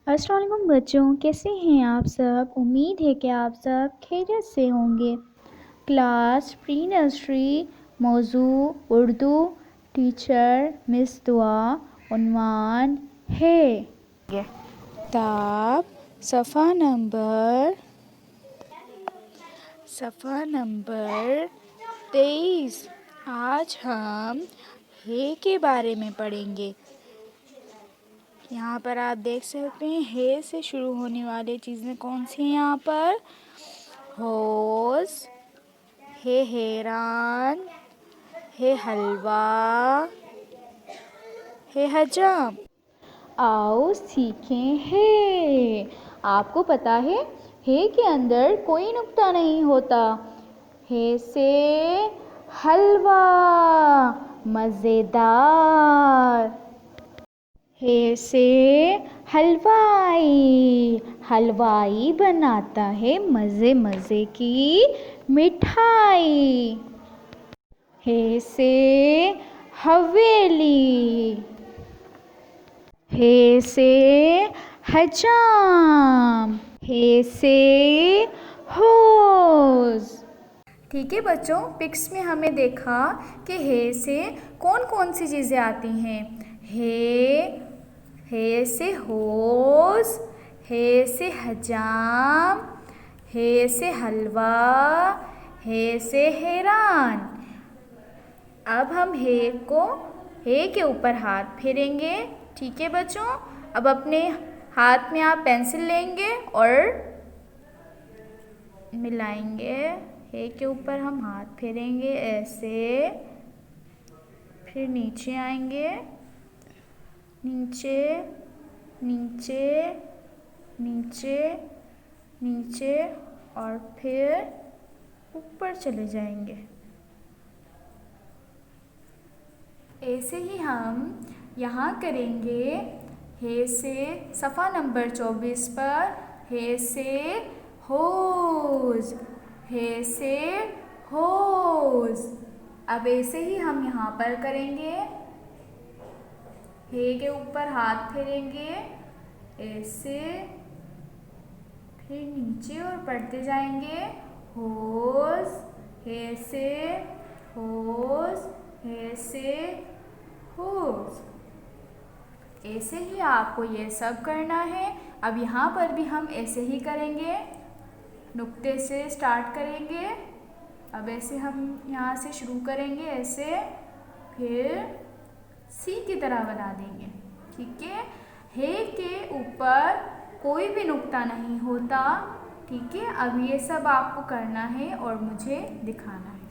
अस्सलाम वालेकुम बच्चों, कैसे हैं आप सब। उम्मीद है कि आप सब खैरियत से होंगे। क्लास प्री नर्सरी, मौजू उर्दू, टीचर मिस दुआ। उन्वान है किताब सफ़ा नंबर 23। आज हम हे के बारे में पढ़ेंगे। यहाँ पर आप देख सकते हैं हे से शुरू होने वाली चीज़ें कौन सी हैं। यहाँ पर होश, हे हैरान, हे हलवा, हे हजाम। आओ सीखें हे। आपको पता है हे के अंदर कोई नुक्ता नहीं होता। हे से हलवा, मज़ेदार। हे से हलवाई, हलवाई बनाता है मज़े मज़े की मिठाई। हे से हवेली, हे से हजाम, हे से होज़। ठीक है बच्चों, पिक्स में हमें देखा कि हे से कौन कौन सी चीज़ें आती हैं। हे से होश, हे से हजाम, हे से हलवा, हे से हैरान। अब हम हे के ऊपर हाथ फेरेंगे। ठीक है बच्चों, अब अपने हाथ में आप पेंसिल लेंगे और मिलाएंगे। हे के ऊपर हम हाथ फेरेंगे ऐसे, फिर नीचे आएंगे, नीचे नीचे नीचे नीचे और फिर ऊपर चले जाएंगे। ऐसे ही हम यहाँ करेंगे। हे से सफ़ा नंबर 24 पर हे से होज़, हे से होज़। अब ऐसे ही हम यहाँ पर करेंगे। हे के ऊपर हाथ फेरेंगे ऐसे, फिर नीचे और पढ़ते जाएंगे। होज़, हे से होज़, हे से होज़। ऐसे ही आपको ये सब करना है। अब यहाँ पर भी हम ऐसे ही करेंगे, नुक्ते से स्टार्ट करेंगे। अब ऐसे हम यहाँ से शुरू करेंगे ऐसे, फिर सी की तरह बना देंगे। ठीक है, हे के ऊपर कोई भी नुक्ता नहीं होता। ठीक है, अब ये सब आपको करना है और मुझे दिखाना है।